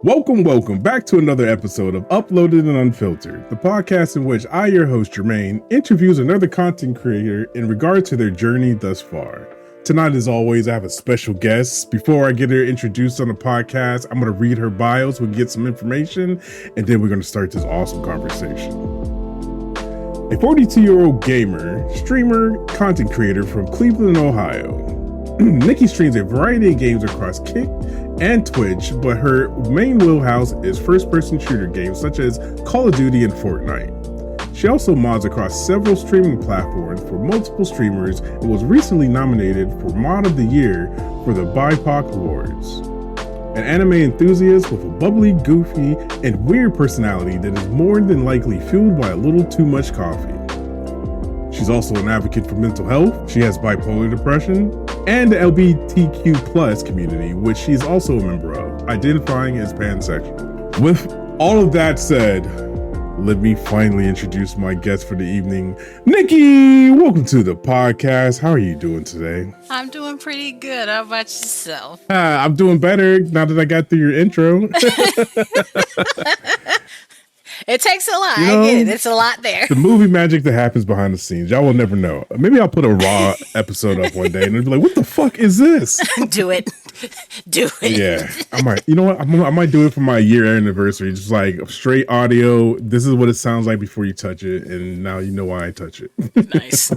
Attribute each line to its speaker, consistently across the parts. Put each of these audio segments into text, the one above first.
Speaker 1: Welcome back to another episode of Uploaded and Unfiltered, the podcast in which I, your host Jermaine, interviews another content creator in regard to their journey thus far. Tonight, as always, I have a special guest. Before I get her introduced on the podcast, I'm going to read her bios, we'll get some information, and then we're going to start this awesome conversation. A 42-year-old gamer, streamer, content creator from Cleveland, Ohio. Nickie streams a variety of games across Kick and Twitch, but her main wheelhouse is first-person shooter games such as Call of Duty and Fortnite. She also mods across several streaming platforms for multiple streamers and was recently nominated for Mod of the Year for the BIPOC Awards. An anime enthusiast with a bubbly, goofy, and weird personality that is more than likely fueled by a little too much coffee. She's also an advocate for mental health. She has bipolar depression and the LGBTQ plus community, which she's also a member of, identifying as pansexual. With all of that said, let me finally introduce my guest for the evening, Nickie. Welcome to the podcast. How are you doing today?
Speaker 2: I'm doing pretty good. How about yourself?
Speaker 1: I'm doing better now that I got through your intro.
Speaker 2: It takes a lot. You know, I get it. It's a lot there.
Speaker 1: The movie magic that happens behind the scenes. Y'all will never know. Maybe I'll put a raw episode up one day and it'll be like, what the fuck is this?
Speaker 2: Do it. Do it.
Speaker 1: Yeah. I might, you know what? I might do it for my year anniversary. Just like straight audio. This is what it sounds like before you touch it. And now you know why I touch it.
Speaker 2: Nice.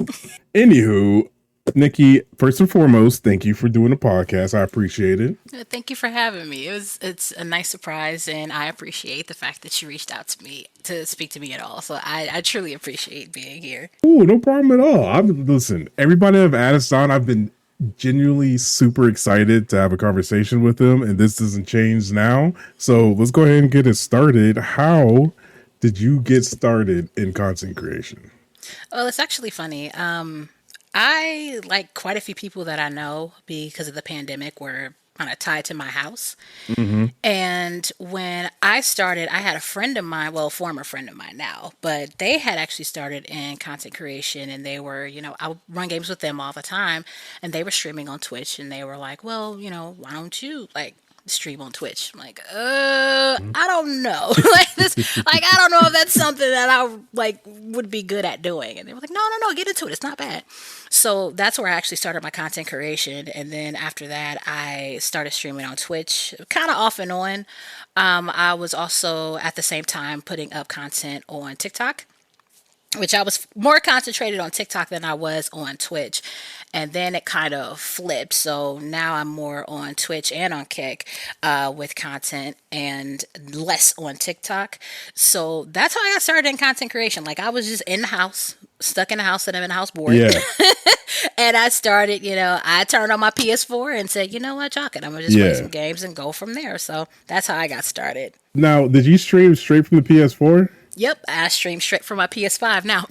Speaker 1: Anywho, Nickie, first and foremost, thank you for doing the podcast. I appreciate it.
Speaker 2: Thank you for having me. It's a nice surprise, and I appreciate the fact that you reached out to me to speak to me at all. So I truly appreciate being here.
Speaker 1: Oh, no problem at all. Listen, everybody I've asked on, I've been genuinely super excited to have a conversation with them, and this doesn't change now. So let's go ahead and get it started. How did you get started in content creation?
Speaker 2: Well, it's actually funny. I, like quite a few people that I know because of the pandemic, were kind of tied to my house. Mm-hmm. And when I started, I had a friend of mine, well, a former friend of mine now, but they had actually started in content creation, and they were, I would run games with them all the time, and they were streaming on Twitch, and they were like, well, why don't you stream on Twitch? I'm like, I don't know. I don't know if that's something that I would be good at doing. And they were like, no, get into it. It's not bad. So that's where I actually started my content creation. And then after that, I started streaming on Twitch, kind of off and on. I was also at the same time putting up content on TikTok, which I was more concentrated on TikTok than I was on Twitch. And then it kind of flipped. So now I'm more on Twitch and on Kick with content and less on TikTok. So that's how I got started in content creation. I was just in the house, stuck in the house, and I'm in the house bored. Yeah. And I started, I turned on my PS4 and said, you know what, Jock it. I'm going to just play some games and go from there. So that's how I got started. Now,
Speaker 1: did you stream straight from the PS4?
Speaker 2: Yep, I stream straight from my PS5 now.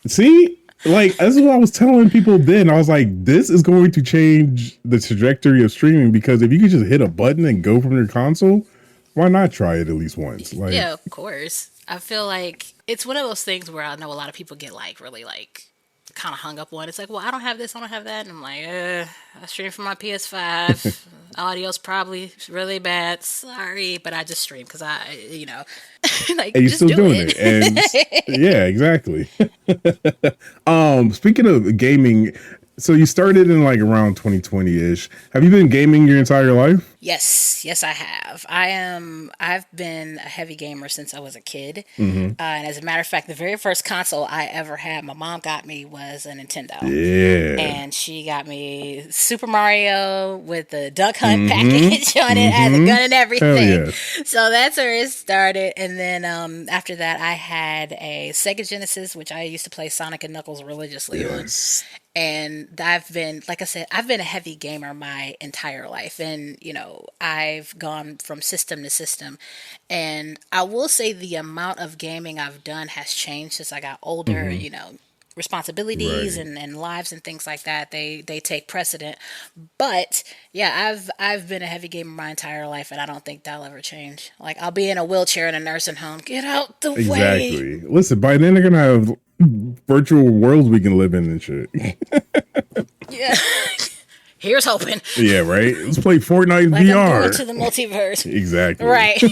Speaker 1: See? That's what I was telling people then. I was like, this is going to change the trajectory of streaming, because if you could just hit a button and go from your console, why not try it at least once?
Speaker 2: Yeah, of course. I feel like it's one of those things where I know a lot of people get really kind of hung up on. It's like, well, I don't have this, I don't have that. And I'm like, I stream from my PS5. Audio's probably really bad. Sorry, but I just stream because
Speaker 1: and you're still doing it. And yeah, exactly. Speaking of gaming, so you started in around 2020-ish. Have you been gaming your entire life?
Speaker 2: Yes, I have. I've been a heavy gamer since I was a kid. Mm-hmm. And as a matter of fact, the very first console I ever had, my mom got me, was a Nintendo. Yeah. And she got me Super Mario with the Duck Hunt package on it, had the gun and everything. Hell yeah. So that's where it started. And then after that, I had a Sega Genesis, which I used to play Sonic and Knuckles religiously on. And I've been, like I said, I've been a heavy gamer my entire life. And, I've gone from system to system. And I will say the amount of gaming I've done has changed since I got older, responsibilities and lives and things like that. They take precedent. But yeah, I've been a heavy gamer my entire life, and I don't think that'll ever change. I'll be in a wheelchair in a nursing home. Get out the way.
Speaker 1: Exactly. Listen, by then they're going to have virtual worlds we can live in and shit.
Speaker 2: Yeah. Here's hoping.
Speaker 1: Yeah, right. Let's play Fortnite in
Speaker 2: Like I'm
Speaker 1: VR.
Speaker 2: going to the multiverse.
Speaker 1: Exactly.
Speaker 2: Right.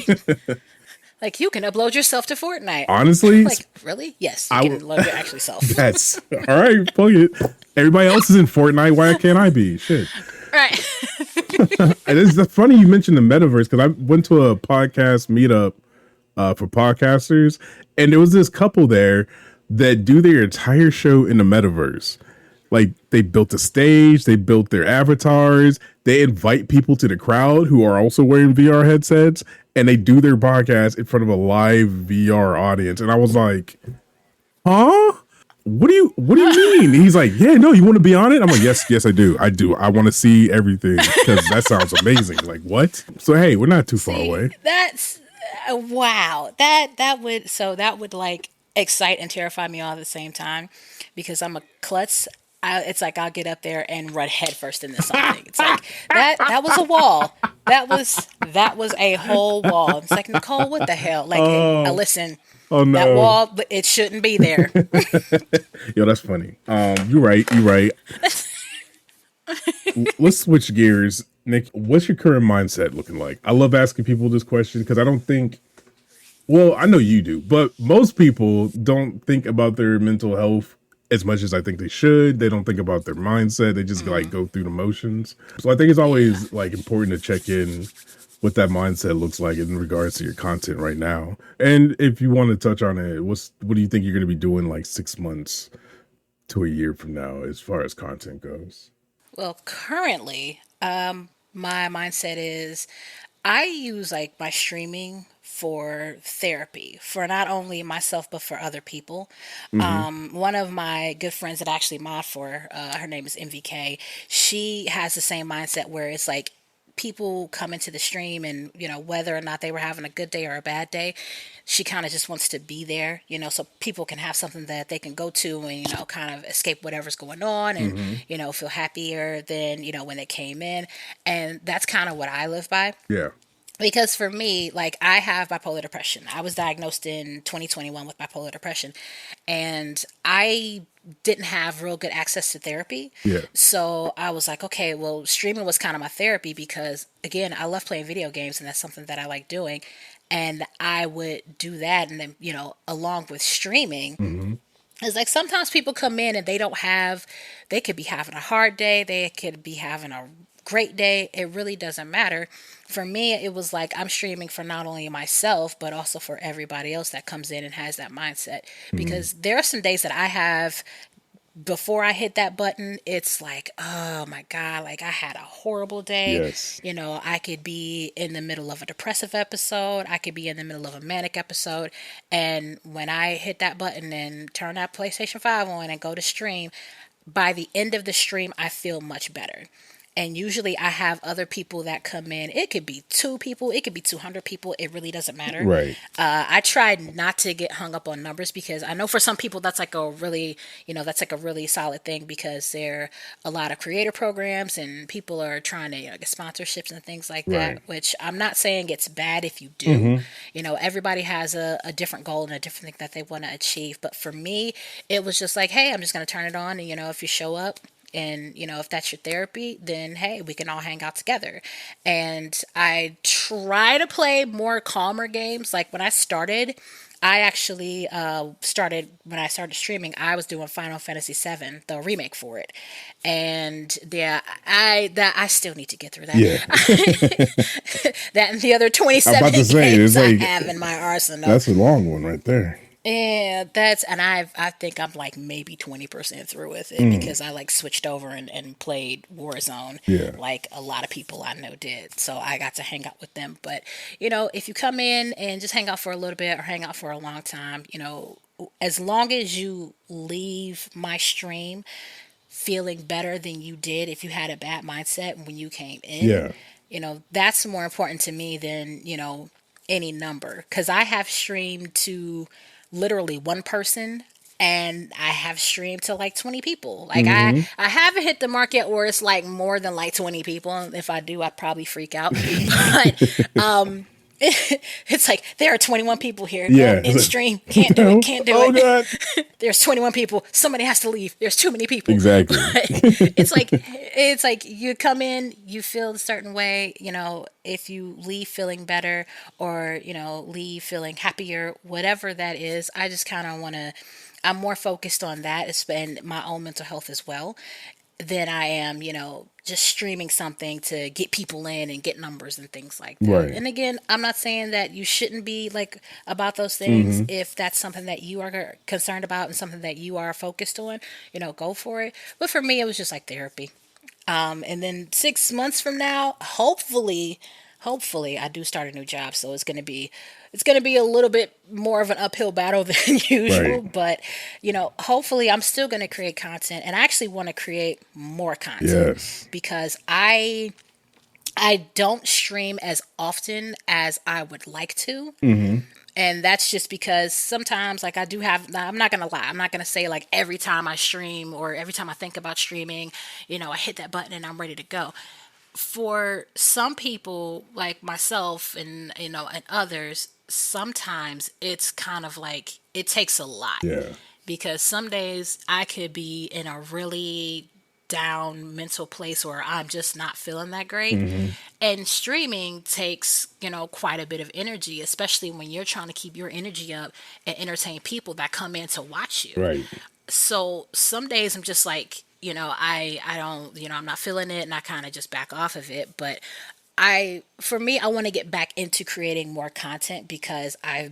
Speaker 2: Like you can upload yourself to Fortnite.
Speaker 1: Honestly,
Speaker 2: Like, really? Yes, you can load your actual self.
Speaker 1: that's all right. Plug it. Everybody else is in Fortnite. Why can't I be? Shit.
Speaker 2: Right.
Speaker 1: And it's funny you mentioned the metaverse because I went to a podcast meetup for podcasters, and there was this couple there that do their entire show in the metaverse. Like they built a stage, they built their avatars, they invite people to the crowd who are also wearing VR headsets, and they do their podcast in front of a live VR audience. And I was like, huh? What do you mean? He's like, yeah, no, you want to be on it? I'm like, yes, I do. I want to see everything because that sounds amazing. Like, what? So hey, we're not too far away.
Speaker 2: That's wow. That would like excite and terrify me all at the same time because I'm a klutz. It's like I'll get up there and run headfirst into something. It's like that was a wall. That was a whole wall. It's like, Nicole, what the hell? Like, listen.
Speaker 1: Oh no,
Speaker 2: that wall, it shouldn't be there.
Speaker 1: Yo, that's funny. You're right. Let's switch gears. Nick, what's your current mindset looking like? I love asking people this question because I don't think, well, I know you do, but most people don't think about their mental health as much as I think they should. They don't think about their mindset. They just like go through the motions. So I think it's always like important to check in what that mindset looks like in regards to your content right now. And if you want to touch on it, what do you think you're going to be doing like 6 months to a year from now as far as content goes?
Speaker 2: Well, currently, my mindset is I use like my streaming for therapy for not only myself but for other people. One of my good friends that I actually mod for, her name is MVK. She has the same mindset where it's like people come into the stream and whether or not they were having a good day or a bad day, she kind of just wants to be there, so people can have something that they can go to and kind of escape whatever's going on and feel happier than when they came in. And that's kind of what I live by.
Speaker 1: Yeah.
Speaker 2: Because for me, like, I have bipolar depression. I was diagnosed in 2021 with bipolar depression, and I didn't have real good access to therapy.
Speaker 1: Yeah.
Speaker 2: So I was like, okay, well, streaming was kind of my therapy because, again, I love playing video games, and that's something that I like doing. And I would do that, and then, along with streaming, it's like sometimes people come in and they could be having a hard day, they could be having a great day. It really doesn't matter. For me, it was like I'm streaming for not only myself, but also for everybody else that comes in and has that mindset. Because there are some days that I have before I hit that button, it's like, oh my God, like I had a horrible day.
Speaker 1: Yes.
Speaker 2: I could be in the middle of a depressive episode. I could be in the middle of a manic episode. And when I hit that button and turn that PlayStation 5 on and go to stream, by the end of the stream, I feel much better. And usually I have other people that come in. It could be 2 people. It could be 200 people. It really doesn't matter.
Speaker 1: Right.
Speaker 2: I tried not to get hung up on numbers because I know for some people that's like a really, solid thing because there are a lot of creator programs and people are trying to get sponsorships and things like that,
Speaker 1: Right.
Speaker 2: which I'm not saying it's bad if you do. Everybody has a different goal and a different thing that they want to achieve. But for me, it was just like, hey, I'm just going to turn it on. And, if you show up, and, if that's your therapy, then, hey, we can all hang out together. And I try to play more calmer games. Like when I started, I actually when I started streaming, I was doing Final Fantasy VII, the remake for it. And yeah, I still need to get through that.
Speaker 1: Yeah.
Speaker 2: That and the other 27
Speaker 1: I'm about to say,
Speaker 2: games
Speaker 1: it's like,
Speaker 2: I have in my arsenal.
Speaker 1: That's a long one right there.
Speaker 2: Yeah, I think I'm like maybe 20% through with it because I like switched over and played Warzone like a lot of people I know did. So I got to hang out with them. But, if you come in and just hang out for a little bit or hang out for a long time, as long as you leave my stream feeling better than you did if you had a bad mindset when you came in, that's more important to me than, any number. Because I have streamed to literally one person and I have streamed to like 20 people. Like I haven't hit the mark yet where it's like more than like 20 people. If I do, I'd probably freak out. But It's like there are 21 people here. Nope,
Speaker 1: Yeah.
Speaker 2: in
Speaker 1: It's like,
Speaker 2: stream.
Speaker 1: what
Speaker 2: Can't
Speaker 1: the
Speaker 2: do it.
Speaker 1: hell?
Speaker 2: Can't do
Speaker 1: Oh
Speaker 2: it.
Speaker 1: God.
Speaker 2: There's 21 people. Somebody has to leave. There's too many people.
Speaker 1: Exactly.
Speaker 2: But it's like you come in, you feel a certain way, if you leave feeling better or, leave feeling happier, whatever that is, I just kind of want to I'm more focused on that and my own mental health as well than I am, just streaming something to get people in and get numbers and things like that.
Speaker 1: Right.
Speaker 2: And again, I'm not saying that you shouldn't be like about those things
Speaker 1: Hmm.
Speaker 2: if that's something that you are concerned about and something that you are focused on, go for it. But for me, it was just like therapy. And then 6 months from now, hopefully I do start a new job. So it's gonna be a little bit more of an uphill battle than
Speaker 1: Right.
Speaker 2: usual. But hopefully I'm still gonna create content, and I actually want to create more content
Speaker 1: Yes.
Speaker 2: because I don't stream as often as I would like to.
Speaker 1: Hmm.
Speaker 2: And that's just because sometimes, like, I do have, I'm not going to lie, I'm not going to say, like, every time I stream or every time I think about streaming, I hit that button and I'm ready to go. For some people, like myself and others, sometimes it's kind of like it takes a lot
Speaker 1: Yeah.
Speaker 2: because some days I could be in a really down mental place where I'm just not feeling that great.
Speaker 1: Hmm.
Speaker 2: And streaming takes, quite a bit of energy, especially when you're trying to keep your energy up and entertain people that come in to watch you.
Speaker 1: Right.
Speaker 2: So some days I'm just like, I don't, I'm not feeling it and I kind of just back off of it. But for me, I want to get back into creating more content because I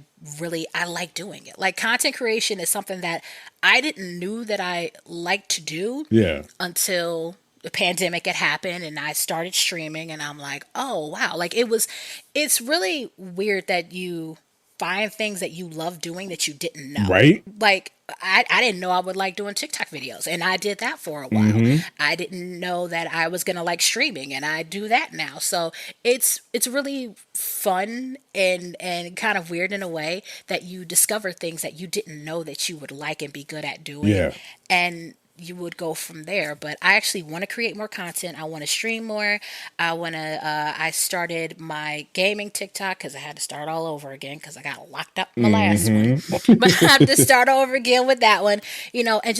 Speaker 2: like doing it. Like, content creation is something that I didn't knew that I liked to do
Speaker 1: Yeah.
Speaker 2: until the pandemic had happened and I started streaming, and I'm like, oh wow. Like, it's really weird that you find things that you love doing that you didn't know.
Speaker 1: Right.
Speaker 2: Like, I didn't know I would like doing TikTok videos, and I did that for a while.
Speaker 1: Hmm.
Speaker 2: I didn't know that I was gonna like streaming, and I do that now. So it's really fun and kind of weird in a way that you discover things that you didn't know that you would like and be good at doing,
Speaker 1: Yeah.
Speaker 2: and you would go from there. But I actually want to create more content. I want to stream more. I started my gaming TikTok because I had to start all over again because I got locked up my last one.
Speaker 1: Hmm.
Speaker 2: But I have to start over again with that one, and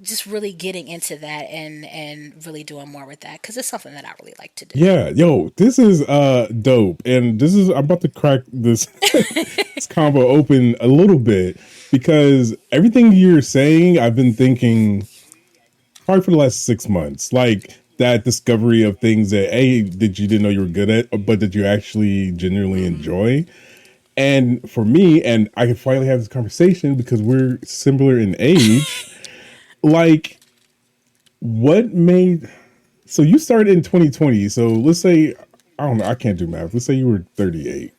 Speaker 2: just really getting into that and really doing more with that because it's something that I really like to do.
Speaker 1: Yeah, yo, this is dope. And I'm about to crack this this combo open a little bit because everything you're saying, I've been thinking probably for the last 6 months. Like that discovery of things that you didn't know you were good at, but that you actually genuinely enjoy. And for me, and I can finally have this conversation because we're similar in age. Like, what made so you started in 2020. So let's say, I don't know, I can't do math. Let's say you were 38.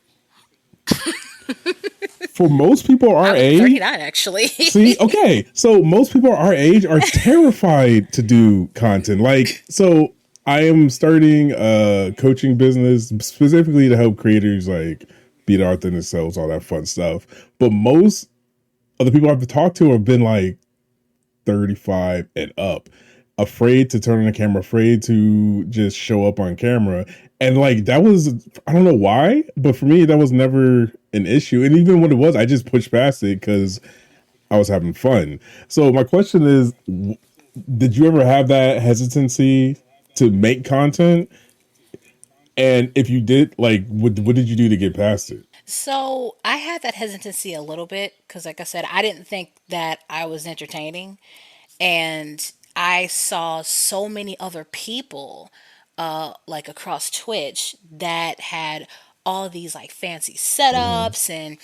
Speaker 1: For most people our
Speaker 2: I'm
Speaker 1: age,
Speaker 2: 39 actually.
Speaker 1: see, okay. So most people our age are terrified to do content. Like, so I am starting a coaching business specifically to help creators like be the author themselves, all that fun stuff. But most of the people I've talked to have been like 35 and up, afraid to turn on the camera, afraid to just show up on camera. And like that was, I don't know why, but for me, that was never an issue. And even when it was, I just pushed past it because I was having fun. So my question is, did you ever have that hesitancy to make content? And if you did, like, what did you do to get past it?
Speaker 2: So I had that hesitancy a little bit because, like I said, I didn't think that I was entertaining, and I saw so many other people, like across Twitch, that had all these like fancy
Speaker 1: Hmm.
Speaker 2: setups, and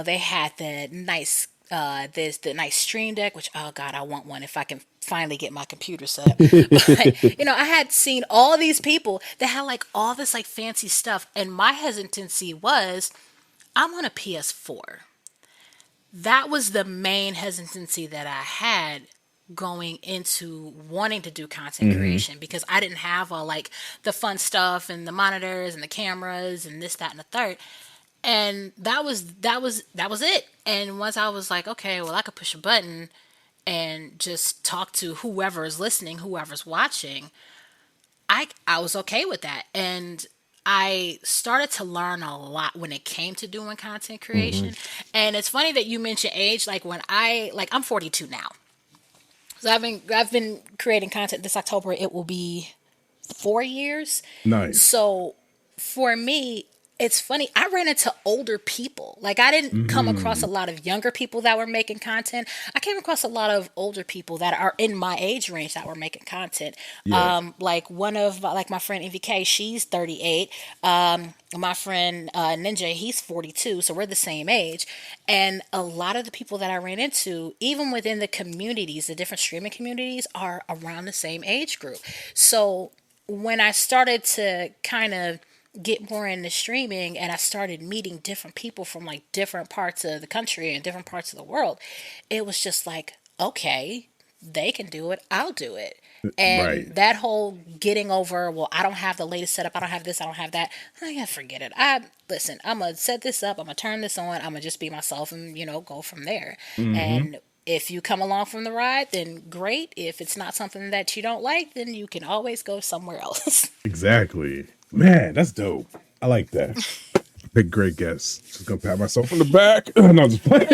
Speaker 2: they had the nice stream deck, which, oh god, I want one if I can finally get my computer set up. But I had seen all these people that had like all this like fancy stuff, and my hesitancy was, I'm on a PS4. That was the main hesitancy that I had going into wanting to do content
Speaker 1: Hmm.
Speaker 2: creation because I didn't have all like the fun stuff and the monitors and the cameras and this, that, and the third. And that was it. And once I was like, okay, well, I could push a button and just talk to whoever is listening, whoever's watching, I was okay with that. And I started to learn a lot when it came to doing content
Speaker 1: Hmm.
Speaker 2: creation. And it's funny that you mentioned age. Like I'm 42 now. So I've been creating content this October. It will be 4 years.
Speaker 1: Nice.
Speaker 2: So for me, it's funny. I ran into older people. Like I didn't come across a
Speaker 1: Hmm.
Speaker 2: lot of younger people that were making content. I came across a lot of older people that are in my age range that were making content.
Speaker 1: Yeah.
Speaker 2: Like like my friend MVK, she's 38. My friend Ninja, he's 42, so we're the same age. And a lot of the people that I ran into, even within the communities, the different streaming communities, are around the same age group. So when I started to kind of get more into streaming and I started meeting different people from like different parts of the country and different parts of the world, it was just like, okay, they can do it, I'll do it.
Speaker 1: Right.
Speaker 2: And that whole getting over, well, I don't have the latest setup, I don't have this, I don't have that. I gotta forget it. I'm gonna set this up, I'm gonna turn this on, I'm gonna just be myself and, go from there.
Speaker 1: Hmm.
Speaker 2: And if you come along from the ride, then great. If it's not something that you don't like, then you can always go somewhere else.
Speaker 1: Exactly. Man, that's dope. I like that. Big great guess. Just gonna pat myself on the back. No, I'm just playing.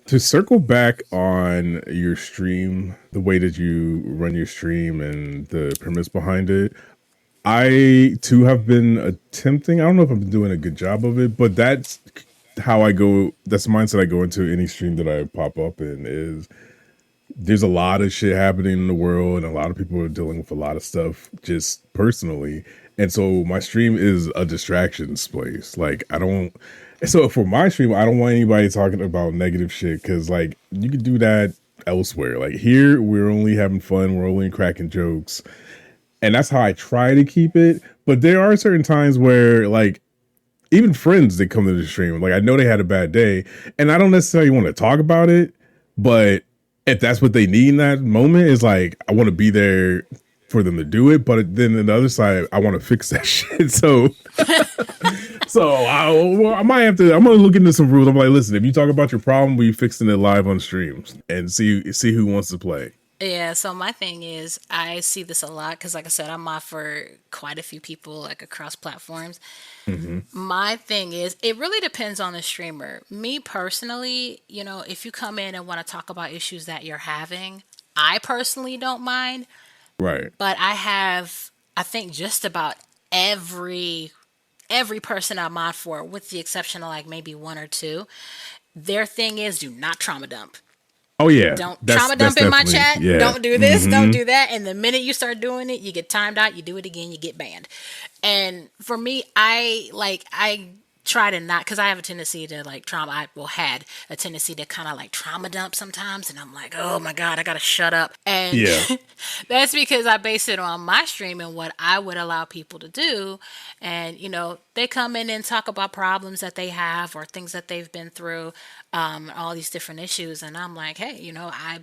Speaker 1: To circle back on your stream, the way that you run your stream and the premise behind it, I too have been attempting. I don't know if I've been doing a good job of it, but that's how I go. That's the mindset I go into any stream that I pop up in. Is there's a lot of shit happening in the world, and a lot of people are dealing with a lot of stuff just personally. And so my stream is a distractions place. Like I don't. So for my stream, I don't want anybody talking about negative shit because like you could do that elsewhere. Like here, we're only having fun. We're only cracking jokes, and that's how I try to keep it. But there are certain times where like even friends that come to the stream, like I know they had a bad day, and I don't necessarily want to talk about it, but if that's what they need in that moment, is like I want to be there for them to do it. But then on the other side, I want to fix that shit. So I might have to. I'm gonna look into some rules. I'm like, listen, if you talk about your problem, we fixing it live on streams and see who wants to play.
Speaker 2: Yeah, so my thing is, I see this a lot because, like I said, I'm off for quite a few people, like across platforms.
Speaker 1: Hmm.
Speaker 2: My thing is, it really depends on the streamer. Me personally, if you come in and want to talk about issues that you're having, I personally don't mind.
Speaker 1: Right.
Speaker 2: But I think, just about every every person I mod for, with the exception of like maybe one or two, their thing is do not trauma dump.
Speaker 1: Oh yeah,
Speaker 2: Don't
Speaker 1: that's
Speaker 2: trauma
Speaker 1: that's
Speaker 2: dump in my
Speaker 1: definitely
Speaker 2: chat.
Speaker 1: yeah.
Speaker 2: Don't do this. Don't
Speaker 1: Hmm.
Speaker 2: do that. And the minute you start doing it, you get timed out. You do it again, you get banned. And for me, I try to not, because I have a tendency to like trauma. Had a tendency to kind of like trauma dump sometimes, and I'm like, oh my god, I gotta shut up. And
Speaker 1: Yeah.
Speaker 2: that's because I base it on my stream and what I would allow people to do. And they come in and talk about problems that they have or things that they've been through, all these different issues. And I'm like, hey, I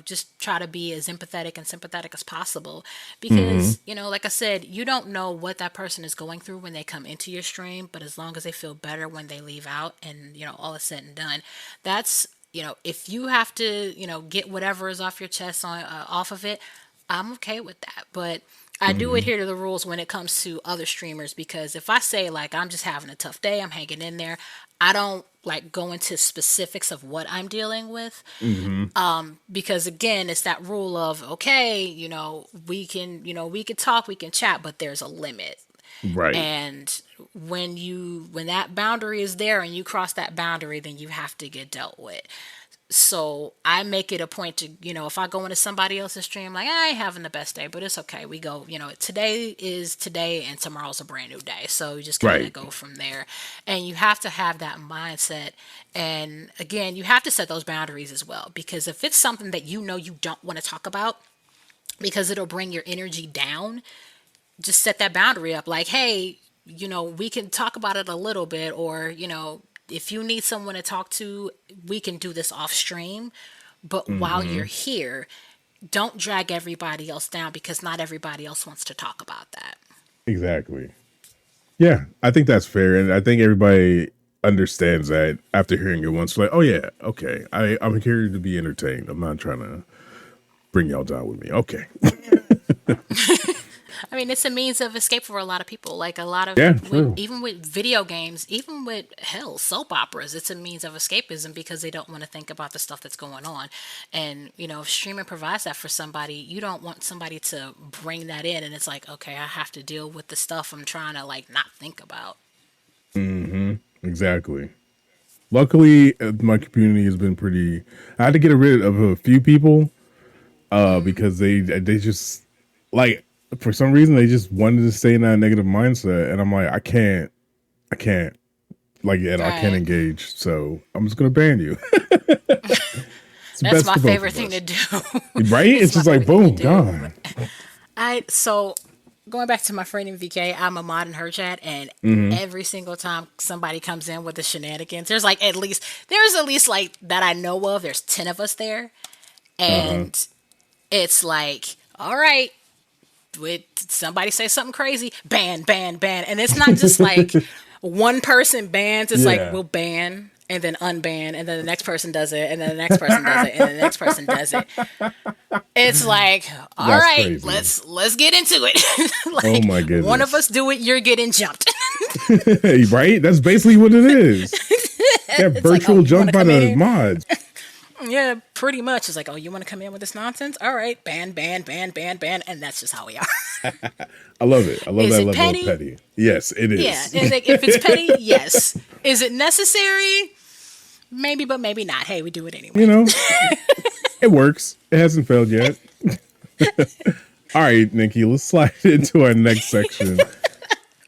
Speaker 2: just try to be as empathetic and sympathetic as possible
Speaker 1: Hmm.
Speaker 2: because, like I said, you don't know what that person is going through when they come into your stream, but as long as they feel better when they leave out and, all is said and done, that's, if you have to, get whatever is off your chest off of it, I'm okay with that. But I do
Speaker 1: Hmm.
Speaker 2: adhere to the rules when it comes to other streamers because if I say like I'm just having a tough day, I'm hanging in there, I don't like go into specifics of what I'm dealing with
Speaker 1: Hmm.
Speaker 2: because again, it's that rule of okay, we can talk, we can chat, but there's a limit.
Speaker 1: Right.
Speaker 2: And when that boundary is there and you cross that boundary, then you have to get dealt with. So I make it a point to, if I go into somebody else's stream, like I ain't having the best day, but it's okay. We go, today is today and tomorrow's a brand new day. So you just kind of
Speaker 1: Right.
Speaker 2: go from there. And you have to have that mindset. And again, you have to set those boundaries as well. Because if it's something that you don't want to talk about, because it'll bring your energy down, just set that boundary up. Like, hey, we can talk about it a little bit, or, if you need someone to talk to, we can do this off stream. But while
Speaker 1: Hmm.
Speaker 2: you're here, don't drag everybody else down because not everybody else wants to talk about that.
Speaker 1: Exactly. Yeah, I think that's fair, and I think everybody understands that after hearing it once. Like, oh yeah, okay, I'm here to be entertained. I'm not trying to bring y'all down with me. Okay.
Speaker 2: I mean, it's a means of escape for a lot of people. Like a lot of,
Speaker 1: Yeah, true.
Speaker 2: even with video games, even with hell, soap operas, it's a means of escapism because they don't want to think about the stuff that's going on. And, if streaming provides that for somebody, you don't want somebody to bring that in and it's like, okay, I have to deal with the stuff I'm trying to like not think about.
Speaker 1: Exactly. Luckily, my community has been pretty. I had to get rid of a few people because they just like for some reason they just wanted to stay in that negative mindset, and I'm like, I can't like I can't
Speaker 2: Right.
Speaker 1: engage, so I'm just gonna ban you. It's
Speaker 2: That's
Speaker 1: best
Speaker 2: my
Speaker 1: for both
Speaker 2: favorite
Speaker 1: of
Speaker 2: thing to
Speaker 1: us,
Speaker 2: do.
Speaker 1: right?
Speaker 2: It's
Speaker 1: It's
Speaker 2: my
Speaker 1: just like
Speaker 2: favorite thing to
Speaker 1: boom,
Speaker 2: do.
Speaker 1: gone.
Speaker 2: So going back to my friend in VK, I'm a mod in her chat, and
Speaker 1: Hmm.
Speaker 2: every single time somebody comes in with the shenanigans, there's at least like that I know of. There's 10 of us there,
Speaker 1: Uh huh.
Speaker 2: and it's like, all right, with somebody say something crazy, ban, ban, ban, and it's not just like one person bans. It's like
Speaker 1: Yeah,
Speaker 2: we'll ban and then unban, and then the next person does it, and then the next person does it, and then the next person does it. It's like, all
Speaker 1: that's
Speaker 2: right,
Speaker 1: crazy.
Speaker 2: let's get into it.
Speaker 1: Oh
Speaker 2: Like
Speaker 1: my
Speaker 2: one of
Speaker 1: goodness.
Speaker 2: us do it, you're getting jumped.
Speaker 1: Right? That's basically what it is. Yeah,
Speaker 2: It's like, oh,
Speaker 1: virtual
Speaker 2: you want
Speaker 1: jump
Speaker 2: to
Speaker 1: by
Speaker 2: come in
Speaker 1: the
Speaker 2: here?
Speaker 1: mods.
Speaker 2: Yeah, pretty much. It's like, oh, you want to come in with this nonsense? All right, ban, ban, ban, ban, ban, and that's just how we are.
Speaker 1: I love it. I love
Speaker 2: Is
Speaker 1: that
Speaker 2: it
Speaker 1: level of
Speaker 2: petty?
Speaker 1: petty. Yes, it
Speaker 2: Yeah.
Speaker 1: is.
Speaker 2: And like, if it's petty, yes. Is it necessary? Maybe, but maybe not. Hey, we do it
Speaker 1: You
Speaker 2: anyway.
Speaker 1: know, it works. It hasn't failed yet. All right, Nikki, let's slide into our next section.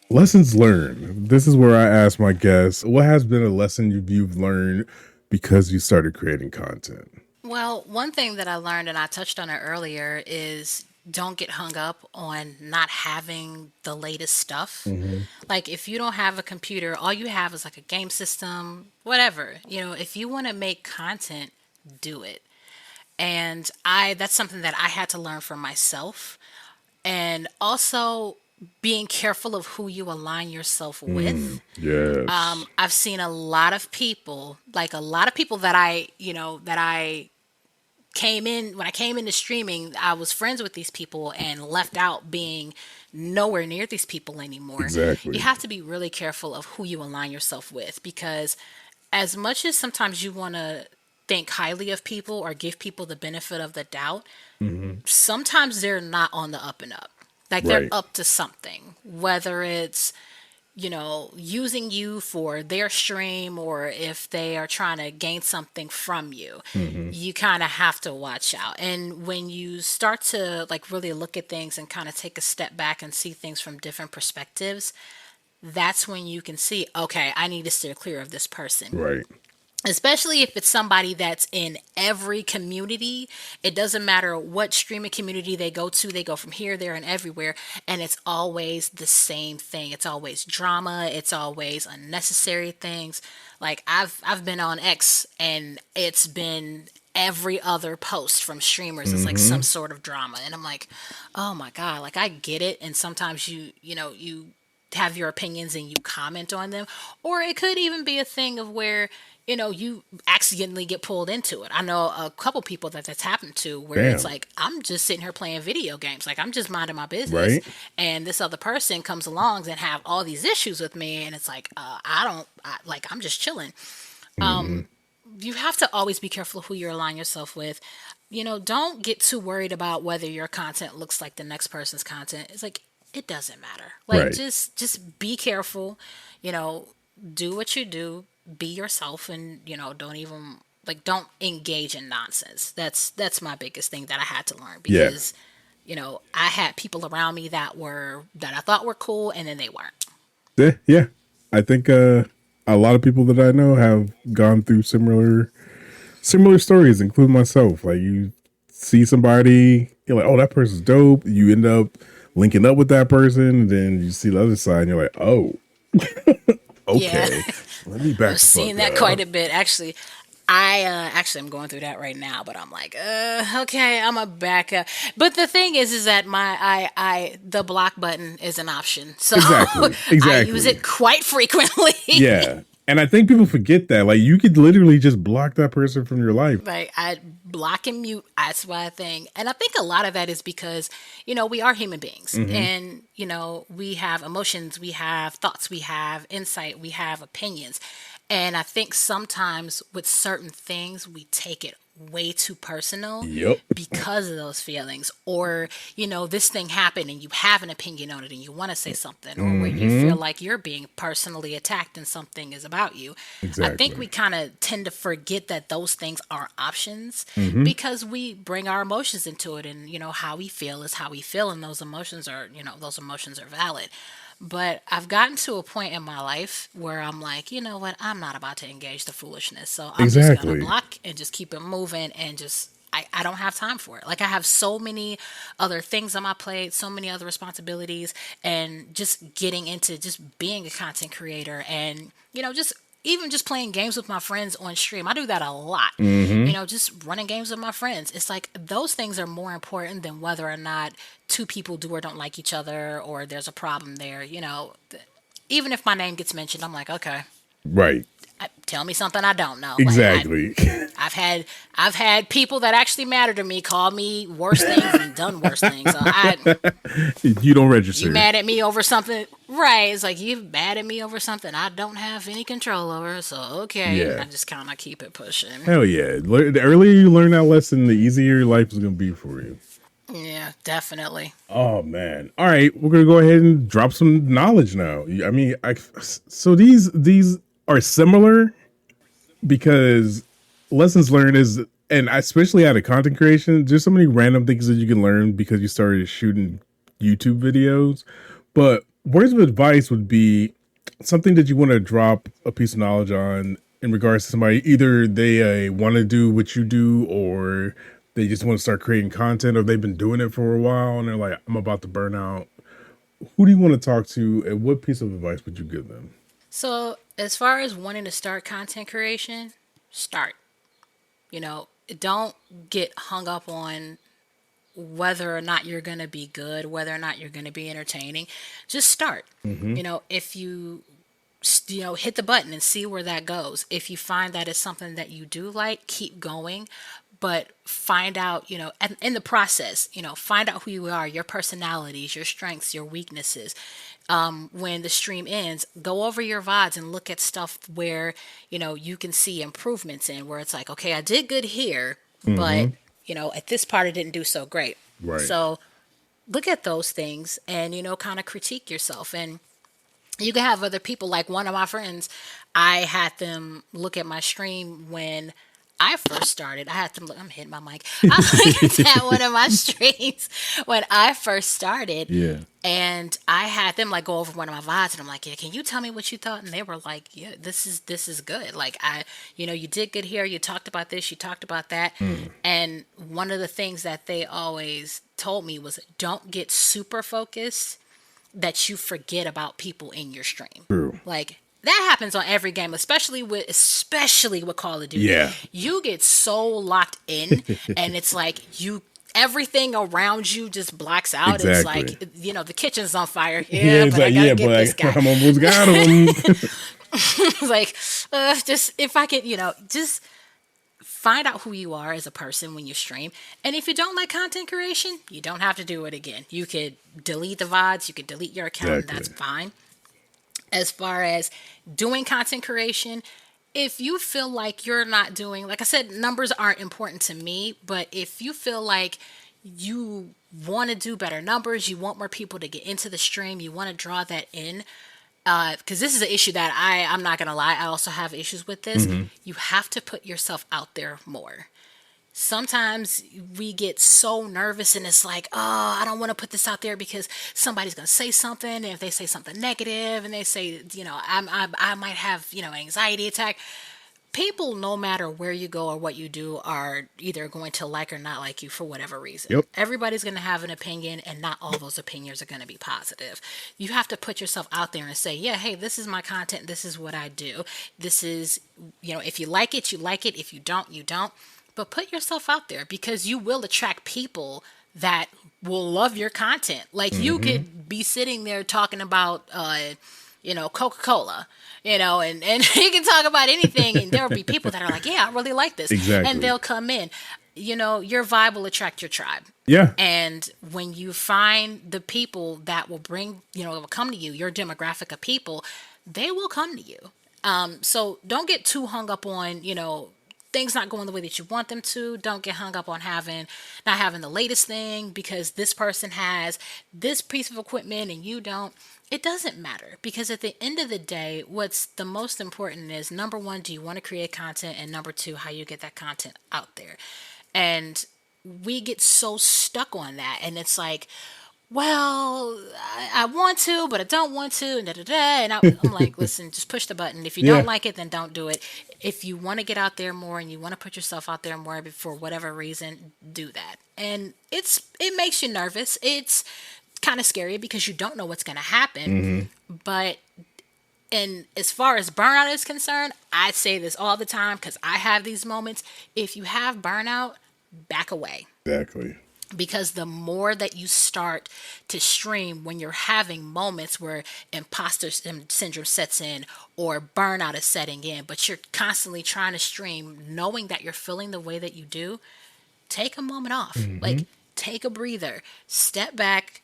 Speaker 1: Lessons learned. This is where I ask my guests, what has been a lesson you've learned because you started creating content?
Speaker 2: Well, one thing that I learned, and I touched on it earlier, is don't get hung up on not having the latest stuff.
Speaker 1: Hmm.
Speaker 2: Like, if you don't have a computer, all you have is like a game system, whatever. If you want to make content, do it. And that's something that I had to learn for myself. And also being careful of who you align yourself with.
Speaker 1: Yes.
Speaker 2: I've seen a lot of people, like a lot of people that I came in when I came into streaming, I was friends with these people and left out being nowhere near these people anymore. You
Speaker 1: Exactly.
Speaker 2: have to be really careful of who you align yourself with because as much as sometimes you want to think highly of people or give people the benefit of the doubt,
Speaker 1: Hmm.
Speaker 2: sometimes they're not on the up and up. Like they're
Speaker 1: Right.
Speaker 2: up to something, whether it's using you for their stream or if they are trying to gain something from you,
Speaker 1: Hmm.
Speaker 2: you kind of have to watch out. And when you start to like really look at things and kind of take a step back and see things from different perspectives, that's when you can see, okay, I need to steer clear of this person,
Speaker 1: Right.
Speaker 2: especially if it's somebody that's in every community. It doesn't matter what streaming community they go to, they go from here, there, and everywhere, and it's always the same thing. It's always drama, it's always unnecessary things. Like I've been on X and it's been every other post from streamers is like some
Speaker 1: Hmm.
Speaker 2: sort of drama, and I'm like, oh my god, like I get it. And sometimes you have your opinions and you comment on them, or it could even be a thing of where you accidentally get pulled into it. I know a couple people that's happened to where it's
Speaker 1: Damn.
Speaker 2: like I'm just sitting here playing video games, like I'm just minding my business,
Speaker 1: Right.
Speaker 2: and this other person comes along and have all these issues with me, and it's like I'm just chilling.
Speaker 1: Hmm.
Speaker 2: You have to always be careful who you align yourself with. Don't get too worried about whether your content looks like the next person's content. It's like it doesn't matter. Like
Speaker 1: Right.
Speaker 2: just be careful. You know, do what you do, be yourself, and don't engage in nonsense. That's my biggest thing that I had to learn
Speaker 1: Yeah.
Speaker 2: because I had people around me that I thought were cool and then they weren't.
Speaker 1: Yeah. I think a lot of people that I know have gone through similar stories, including myself. Like you see somebody, you're like, oh, that person's dope. You end up linking up with that person, and then you see the other side, and you're like, oh,
Speaker 2: Yeah.
Speaker 1: okay, let me back
Speaker 2: I've
Speaker 1: the
Speaker 2: seen
Speaker 1: fuck
Speaker 2: that quite
Speaker 1: up.
Speaker 2: a bit. Actually, I actually am going through that right now, but I'm like, okay, I'm a back up. But the thing is that the block button is an option, so
Speaker 1: Exactly,
Speaker 2: I use
Speaker 1: exactly.
Speaker 2: it quite frequently.
Speaker 1: Yeah, And I think people forget that. Like, you could literally just block that person from your life.
Speaker 2: Like I block and mute. That's what I think. And I think a lot of that is because, we are human beings and, we have emotions, we have thoughts, we have insight, we have opinions. And I think sometimes with certain things, we take it way too personal
Speaker 1: Yep.
Speaker 2: because of those feelings. Or, this thing happened and you have an opinion on it and you want to say something, or where you feel like you're being personally attacked and something is about you. I think we
Speaker 1: Exactly.
Speaker 2: kind of tend to forget that those things are options
Speaker 1: Mm-hmm.
Speaker 2: because we bring our emotions into it, and how we feel is how we feel, and those emotions are valid. But I've gotten to a point in my life where I'm like, you know what, I'm not about to engage the foolishness. So I'm just gonna
Speaker 1: Exactly.
Speaker 2: block and just keep it moving and just I don't have time for it. Like I have so many other things on my plate, so many other responsibilities, and just getting into just being a content creator and, just even just playing games with my friends on stream. I do that a lot.
Speaker 1: Mm-hmm.
Speaker 2: Just running games with my friends. It's like those things are more important than whether or not two people do or don't like each other or there's a problem there. Even if my name gets mentioned, I'm like, okay,
Speaker 1: Right.
Speaker 2: tell me something I don't know. Like
Speaker 1: Exactly.
Speaker 2: I've had people that actually matter to me call me worse things and done worse things. So
Speaker 1: You don't
Speaker 2: you
Speaker 1: register.
Speaker 2: mad at me over something, right? It's like you mad at me over something I don't have any control over. So okay, and
Speaker 1: Yeah.
Speaker 2: I just kind of keep it pushing.
Speaker 1: Hell yeah. The earlier you learn that lesson, the easier your life is going to be for you.
Speaker 2: Yeah, definitely.
Speaker 1: Oh man. All right, we're going to go ahead and drop some knowledge now. I mean, so these are similar because lessons learned is, and especially out of content creation, there's so many random things that you can learn because you started shooting YouTube videos. But words of advice would be something that you want to drop a piece of knowledge on in regards to somebody. Either they want to do what you do, or they just want to start creating content, or they've been doing it for a while and they're like, I'm about to burn out. Who do you want to talk to, and what piece of advice would you give them?
Speaker 2: So as far as wanting to start content creation, start. Don't get hung up on whether or not you're going to be good, whether or not you're going to be entertaining. Just start.
Speaker 1: Mm-hmm.
Speaker 2: If you hit the button and see where that goes. If you find that it's something that you do like, keep going, but find out, and in the process, find out who you are, your personalities, your strengths, your weaknesses. When the stream ends, go over your VODs and look at stuff where, you can see improvements in, where it's like, okay, I did good here, but,
Speaker 1: Mm-hmm.
Speaker 2: at this part I didn't do so great.
Speaker 1: Right.
Speaker 2: So look at those things and, kind of critique yourself. And you can have other people, like one of my friends, I had them look at my stream when I first started. I had them look, I'm hitting my mic. I looked at one of my streams when I first started,
Speaker 1: Yeah.
Speaker 2: and I had them like go over one of my VODs, and I'm like, yeah, can you tell me what you thought? And they were like, yeah, this is good. Like you did good here. You talked about this, you talked about that.
Speaker 1: Mm.
Speaker 2: And one of the things that they always told me was don't get super focused that you forget about people in your stream.
Speaker 1: True.
Speaker 2: Like that happens on every game, especially with Call of Duty.
Speaker 1: Yeah.
Speaker 2: You get so locked in, and it's like everything around you just blacks out. It's
Speaker 1: Exactly.
Speaker 2: like the kitchen's on fire.
Speaker 1: Yeah,
Speaker 2: Yeah,
Speaker 1: it's
Speaker 2: but I
Speaker 1: like,
Speaker 2: gotta
Speaker 1: yeah,
Speaker 2: get
Speaker 1: but
Speaker 2: this guy.
Speaker 1: I'm almost got him.
Speaker 2: It's like just if I could, just find out who you are as a person when you stream. And if you don't like content creation, you don't have to do it again. You could delete the VODs, you could delete your account, and that's
Speaker 1: Exactly.
Speaker 2: fine. As far as doing content creation, if you feel like you're not doing, like I said, numbers aren't important to me, but if you feel like you want to do better numbers, you want more people to get into the stream, you want to draw that in, because this is an issue that I'm not going to lie, I also have issues with this.
Speaker 1: Mm-hmm.
Speaker 2: You have to put yourself out there more. Sometimes we get so nervous and it's like, oh, I don't want to put this out there because somebody's going to say something. And if they say something negative and they say, I might have, anxiety attack. People, no matter where you go or what you do, are either going to like or not like you for whatever reason.
Speaker 1: Yep.
Speaker 2: Everybody's going to have an opinion, and not all those opinions are going to be positive. You have to put yourself out there and say, yeah, hey, this is my content. This is what I do. This is, if you like it, you like it. If you don't, you don't. But put yourself out there, because you will attract people that will love your content. Like you
Speaker 1: Mm-hmm.
Speaker 2: could be sitting there talking about, Coca-Cola, and you can talk about anything, and there will be people that are like, yeah, I really like this.
Speaker 1: Exactly.
Speaker 2: And they'll come in. Your vibe will attract your tribe.
Speaker 1: Yeah.
Speaker 2: And when you find the people that will will come to you, your demographic of people, they will come to you. So don't get too hung up on, things not going the way that you want them to. Don't get hung up on not having the latest thing because this person has this piece of equipment and you don't. It doesn't matter, because at the end of the day, what's the most important is, number one, do you want to create content? And number two, how you get that content out there. And we get so stuck on that. And it's like, well, I want to, but I don't want to, and And I'm like, listen, just push the button. If you
Speaker 1: Yeah.
Speaker 2: don't like it, then don't do it. If you want to get out there more and you want to put yourself out there more for whatever reason, do that. And it makes you nervous. It's kind of scary because you don't know what's going to happen. But and as far as burnout is concerned, I say this all the time because I have these moments. If you have burnout, back away.
Speaker 1: Exactly.
Speaker 2: Because the more that you start to stream when you're having moments where imposter syndrome sets in or burnout is setting in, but you're constantly trying to stream knowing that you're feeling the way that you do, take a moment off. Like, take a breather, step back,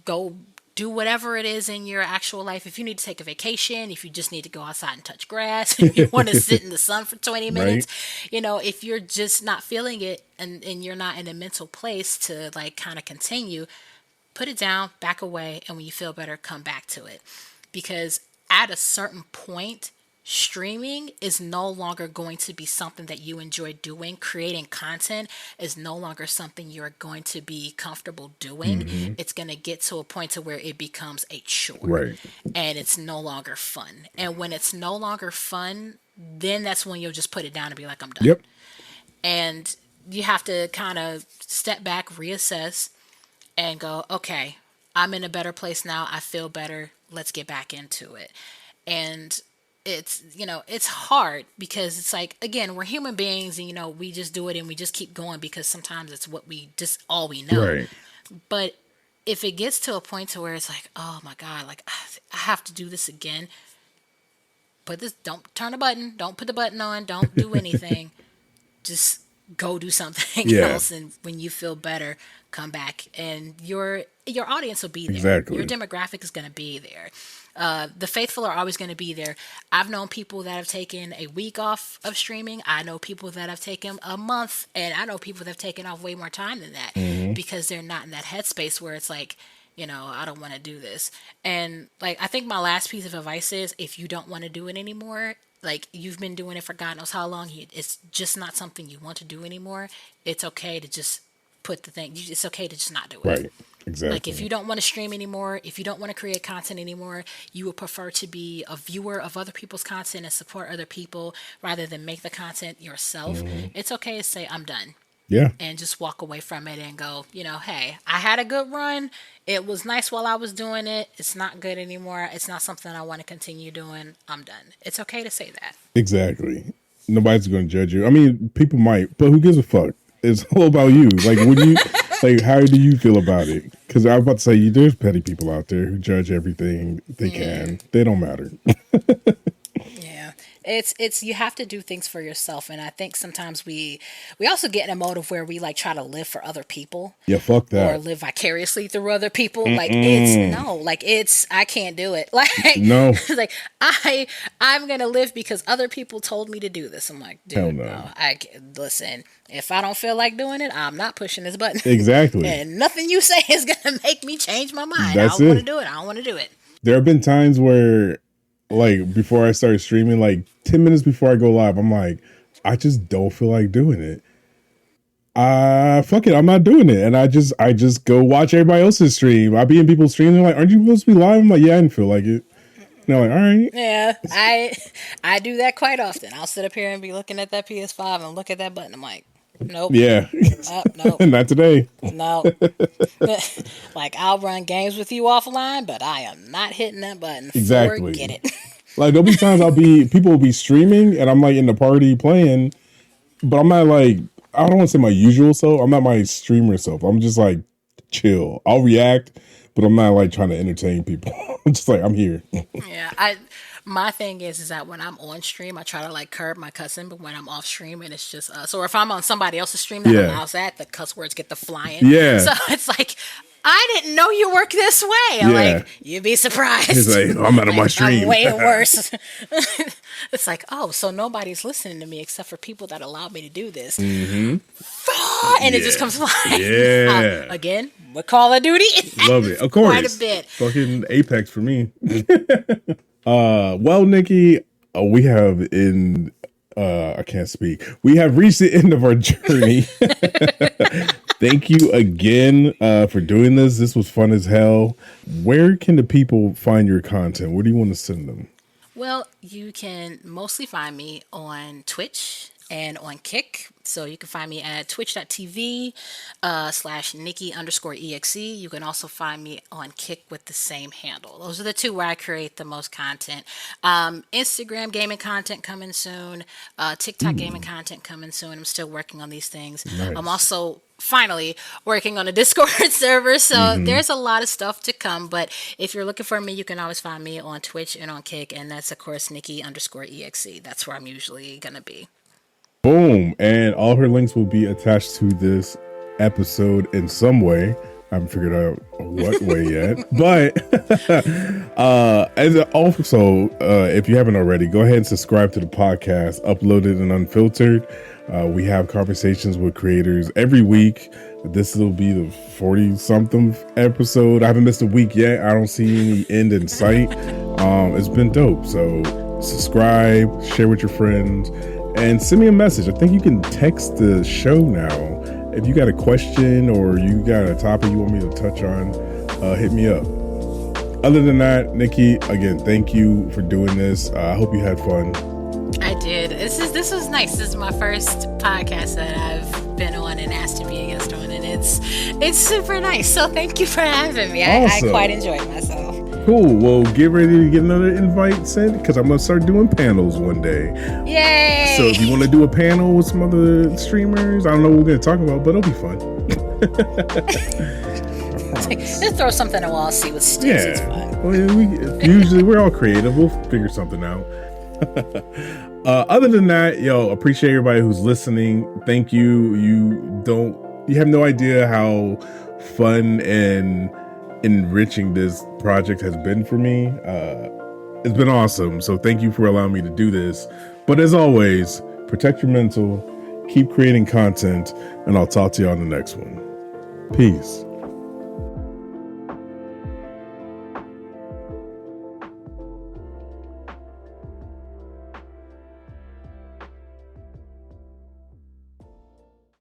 Speaker 2: go do whatever it is in your actual life. If you need to take a vacation, if you just need to go outside and touch grass, if you want to sit in the sun for 20 minutes, if you're just not feeling it and you're not in a mental place to like kind of continue, put it down, back away, and when you feel better, come back to it. Because at a certain point, streaming is no longer going to be something that you enjoy doing. Creating content is no longer something you're going to be comfortable doing. It's going to get to a point to where it becomes a chore.
Speaker 1: Right.
Speaker 2: And it's no longer fun. And when it's no longer fun, then that's when you'll just put it down and be like, I'm done.
Speaker 1: Yep.
Speaker 2: And you have to kind of step back, reassess, and go, okay, I'm in a better place now. I feel better. Let's get back into it. And it's hard because it's like, again, we're human beings and, we just do it and we just keep going because sometimes it's all we know.
Speaker 1: Right.
Speaker 2: But if it gets to a point to where it's like, oh my God, like I have to do this again. Don't turn a button. Don't put the button on. Don't do anything. Just go do something else. And when you feel better, come back and your audience will be there.
Speaker 1: Exactly.
Speaker 2: Your demographic is going to be there. The faithful are always going to be there. I've known people that have taken a week off of streaming. I know people that have taken a month, and I know people that have taken off way more time than that because they're not in that headspace where it's like, I don't want to do this. And like, I think my last piece of advice is, if you don't want to do it anymore, like you've been doing it for God knows how long, it's just not something you want to do anymore. It's okay to just it's okay to just not do it.
Speaker 1: Right. Exactly.
Speaker 2: Like if you don't want to stream anymore, if you don't want to create content anymore, you would prefer to be a viewer of other people's content and support other people rather than make the content yourself. It's okay to say, I'm done.
Speaker 1: Yeah.
Speaker 2: And just walk away from it and go, hey, I had a good run. It was nice while I was doing it. It's not good anymore. It's not something I want to continue doing. I'm done. It's okay to say that.
Speaker 1: Exactly. Nobody's going to judge you. I mean, people might, but who gives a fuck? It's all about you. Like, would you, like, how do you feel about it? Because I was about to say, there's petty people out there who judge everything they can. They don't matter.
Speaker 2: Yeah. It's you have to do things for yourself, and I think sometimes we also get in a mode of where we like try to live for other people.
Speaker 1: Yeah, fuck that.
Speaker 2: Or live vicariously through other people. Like I can't do it. Like
Speaker 1: no.
Speaker 2: Like I'm gonna live because other people told me to do this. I'm like, dude,
Speaker 1: hell no.
Speaker 2: Listen. If I don't feel like doing it, I'm not pushing this button.
Speaker 1: Exactly.
Speaker 2: And nothing you say is gonna make me change my mind.
Speaker 1: That's
Speaker 2: I don't want to do it. I don't want to do it.
Speaker 1: There have been times where, like, before I started streaming, like 10 minutes before I go live, I'm like, I just don't feel like doing it. Fuck it, I'm not doing it. And I just go watch everybody else's stream. I be in people's streams, they're like, aren't you supposed to be live? I'm like, yeah, I didn't feel like it. And they're like, all right.
Speaker 2: Yeah, I do that quite often. I'll sit up here and be looking at that PS5 and look at that button. I'm like, nope.
Speaker 1: Yeah.
Speaker 2: Nope.
Speaker 1: Not today.
Speaker 2: No. Like, I'll run games with you offline, but I am not hitting that button.
Speaker 1: Exactly.
Speaker 2: Forget it.
Speaker 1: Like, there'll be times people will be streaming and I'm like in the party playing, but I'm not like, I don't want to say my usual self. I'm not my streamer self. I'm just like chill. I'll react, but I'm not like trying to entertain people. I'm just like, I'm here.
Speaker 2: Yeah, my thing is that when I'm on stream, I try to like curb my cussing, but when I'm off stream and it's just us, or if I'm on somebody else's stream that
Speaker 1: Yeah.
Speaker 2: allows that, the cuss words get the flying.
Speaker 1: Yeah.
Speaker 2: So it's like, I didn't know you work this way. I'm
Speaker 1: Yeah.
Speaker 2: like, you'd be surprised.
Speaker 1: He's like, I'm out of my stream.
Speaker 2: I'm way worse. It's like, oh, so nobody's listening to me except for people that allow me to do this.
Speaker 1: Mm-hmm.
Speaker 2: And it just comes flying.
Speaker 1: Yeah.
Speaker 2: Again, with Call of Duty.
Speaker 1: Love it. Of course.
Speaker 2: Quite a bit.
Speaker 1: Fucking Apex for me. Well, Nickie, we have I can't speak. We have reached the end of our journey. Thank you again for doing this. This was fun as hell. Where can the people find your content? Where do you want to send them?
Speaker 2: Well, you can mostly find me on Twitch and on Kick. So you can find me at twitch.tv /Nickie_EXE. You can also find me on Kick with the same handle. Those are the two where I create the most content. Instagram gaming content coming soon. TikTok gaming content coming soon. I'm still working on these things.
Speaker 1: Nice.
Speaker 2: I'm also finally working on a Discord server. So there's a lot of stuff to come. But if you're looking for me, you can always find me on Twitch and on Kick. And that's, of course, Nickie_EXE. That's where I'm usually going to be.
Speaker 1: Boom. And all her links will be attached to this episode in some way. I haven't figured out what way yet. But as also, if you haven't already, go ahead and subscribe to the podcast, Uploaded and Unfiltered. We have conversations with creators every week. This will be the 40-something episode. I haven't missed a week yet. I don't see any end in sight. It's been dope. So subscribe, share with your friends, and send me a message. I think you can text the show now. If you got a question or you got a topic you want me to touch on, hit me up. Other than that, Nickie, again, thank you for doing this. I hope you had fun.
Speaker 2: I did. This was nice. This is my first podcast that I've been on and asked to be a guest on, and it's super nice. So thank you for having me.
Speaker 1: Awesome.
Speaker 2: I quite enjoyed myself.
Speaker 1: Cool. Well, get ready to get another invite sent because I'm gonna start doing panels one day.
Speaker 2: Yay!
Speaker 1: So if you want to do a panel with some other streamers, I don't know what we're gonna talk about, but it'll be fun.
Speaker 2: Just throw something at the wall, see what sticks. It's fun.
Speaker 1: Well, usually we're all creative. We'll figure something out. Other than that, appreciate everybody who's listening. Thank you. You have no idea how fun and enriching this project has been for me. It's been awesome. So thank you for allowing me to do this. But as always, protect your mental, keep creating content, and I'll talk to you on the next one. Peace.